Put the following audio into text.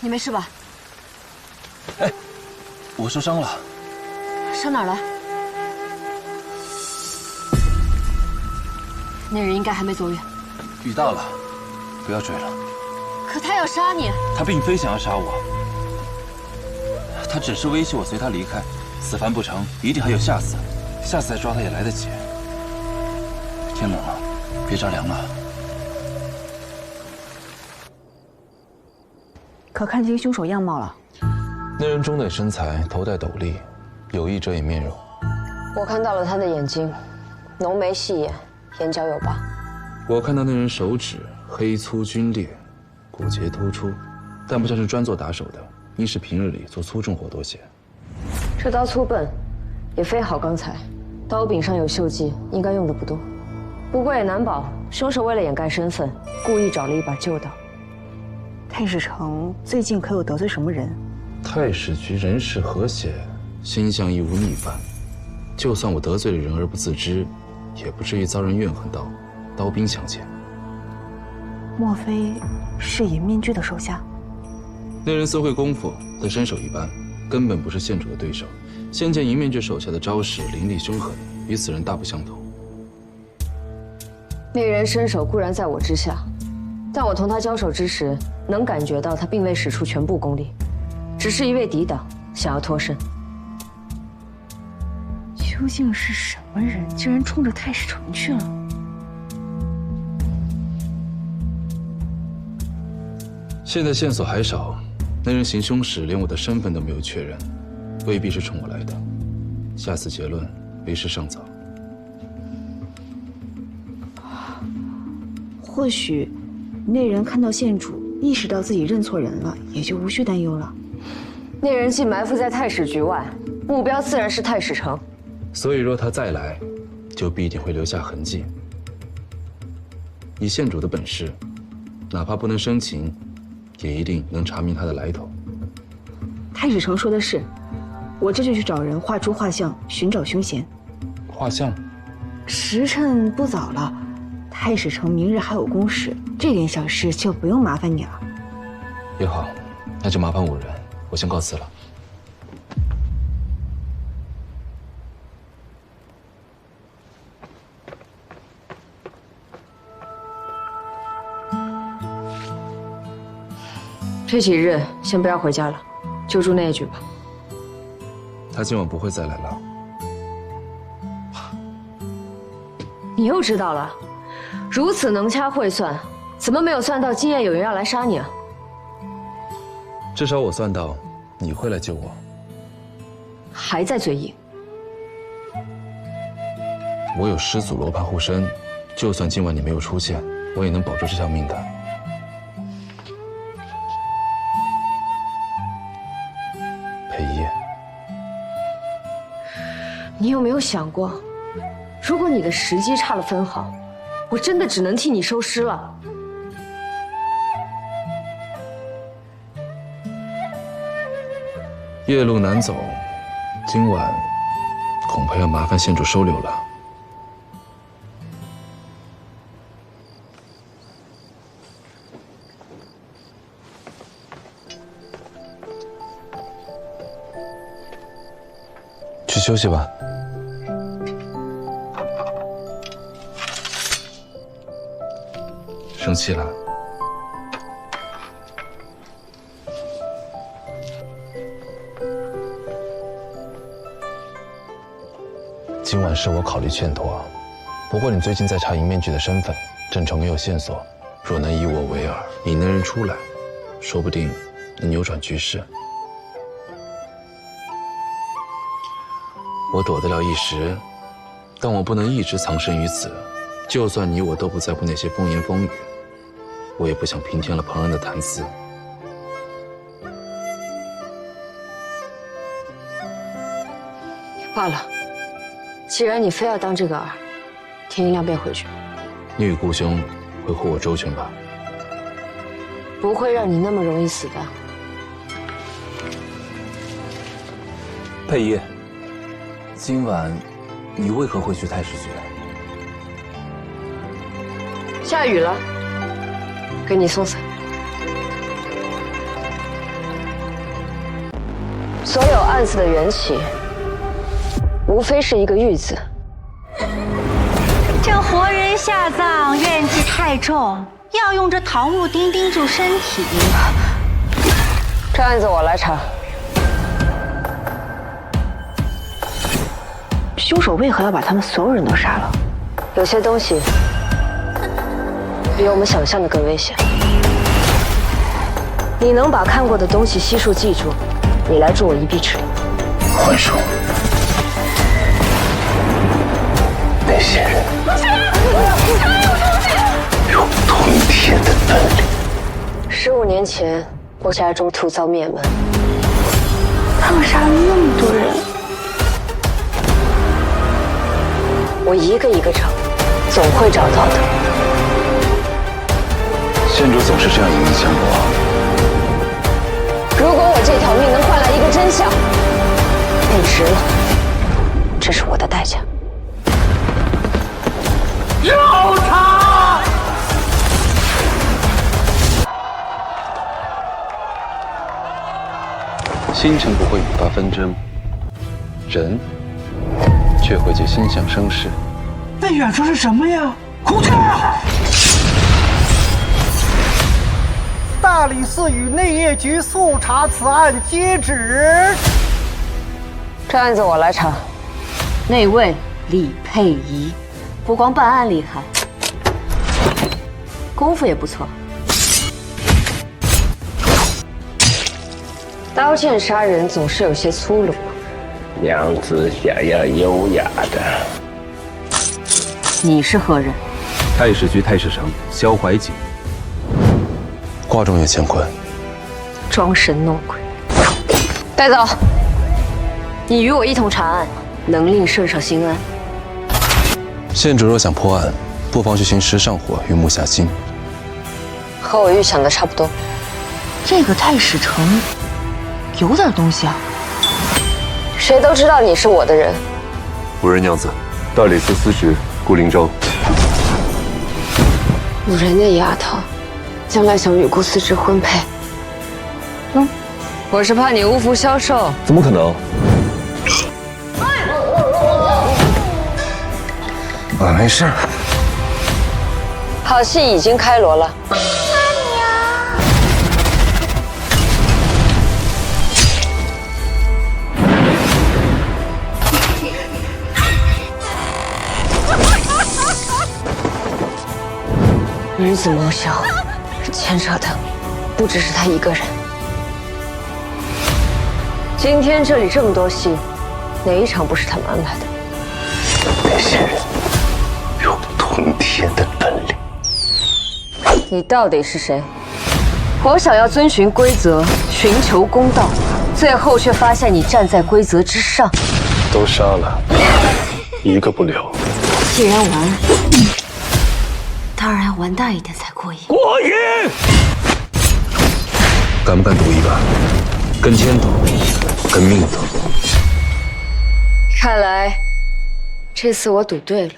你没事吧？哎，我受伤了。伤哪儿了？那人应该还没走远。雨大了，不要追了。可他要杀你。他并非想要杀我，他只是威胁我随他离开，此番不成，一定还有下次，下次再抓他也来得及。天冷了，别着凉了。可看清凶手样貌了。那人中等身材，头戴斗笠，有意遮掩面容。我看到了他的眼睛，浓眉细眼，眼角有疤。我看到那人手指黑粗皲裂，骨节突出，但不像是专做打手的，应是平日里做粗重活多些。这刀粗笨，也非好钢材，刀柄上有锈迹，应该用的不多。不过也难保凶手为了掩盖身份，故意找了一把旧刀。太史城最近可有得罪什么人？太史局人事和谐，心向亦无逆犯。就算我得罪了人而不自知，也不至于遭人怨恨到刀兵相见。莫非是隐面具的手下？那人虽会功夫，但身手一般，根本不是县主的对手。先前银面具手下的招式凌厉凶狠，与此人大不相同。那人身手固然在我之下，但我同他交手之时，能感觉到他并未使出全部功力，只是一味抵挡，想要脱身。究竟是什么人，竟然冲着太史城去了？现在线索还少，那人行凶时连我的身份都没有确认，未必是冲我来的。下次结论为时尚早。或许，那人看到县主，意识到自己认错人了，也就无需担忧了。那人既埋伏在太史局外，目标自然是太史城。所以若他再来，就必定会留下痕迹。以县主的本事，哪怕不能生擒，也一定能查明他的来头。太史城说的是，我这就去找人画出画像，寻找凶嫌。画像？时辰不早了，太史城明日还有公事，这点小事就不用麻烦你了。也好，那就麻烦五人，我先告辞了。这几日先不要回家了，就住那一局吧。他今晚不会再来了。你又知道了，如此能掐会算，怎么没有算到今夜有人要来杀你啊？至少我算到你会来救我。还在嘴硬。我有师祖罗盘护身，就算今晚你没有出现，我也能保住这条命的。裴一，你有没有想过，如果你的时机差了分毫，我真的只能替你收尸了。夜路难走，今晚恐怕要麻烦县主收留了。去休息吧。生气了？今晚是我考虑欠妥，不过你最近在查银面具的身份，正愁没有线索。若能以我为饵，引那人出来，说不定能扭转局势。我躲得了一时，但我不能一直藏身于此。就算你我都不在乎那些风言风语，我也不想平添了旁人的谈资。罢了，既然你非要当这个饵，天一亮便回去。你与顾兄会护我周全吧？不会让你那么容易死的。佩仪，今晚你为何会去太史局？下雨了，给你送伞。所有案子的缘起，无非是一个“玉”字。这活人下葬怨气太重，要用这桃木钉钉住身体。这案子我来查。凶手为何要把他们所有人都杀了？有些东西比我们想象的更危险。你能把看过的东西悉数记住，你来助我一臂之力。幻术，那些人有吞天的本领。15年前，我家中突遭灭门，他们杀了那么多人，我一个一个找，总会找到的。县主总是这样以命相搏。如果我这条命能换来一个真相，便值了。这是我的代价。有他！星辰不会引发纷争，人却会借心想生事。那远处是什么呀？孔雀！大理寺与内业局速查此案接旨。这案子我来查。那位李佩仪，不光办案厉害，功夫也不错。刀剑杀人总是有些粗鲁。娘子想要优雅的。你是何人？太史局太史丞萧怀瑾。挂中有乾坤，装神弄鬼，带走。你与我一同查案，能令圣上心安。县主若想破案，不妨去寻石上火与木下金。和我预想的差不多。这个太史丞有点东西啊。谁都知道你是我的人。无人娘子，大理寺司职顾灵昭。有人家丫头，将来想与顾司职婚配。我是怕你无福消受。怎么可能？我没事。好戏已经开锣了。女子谋销，牵扯的不只是他一个人。今天这里这么多戏，哪一场不是他们安排的？那些人有吞天的本领。你到底是谁？我想要遵循规则，寻求公道，最后却发现你站在规则之上。都杀了，一个不留。既然玩，当然要玩大一点才过瘾。过瘾！敢不敢赌一把？跟天斗，跟命斗。看来这次我赌对了。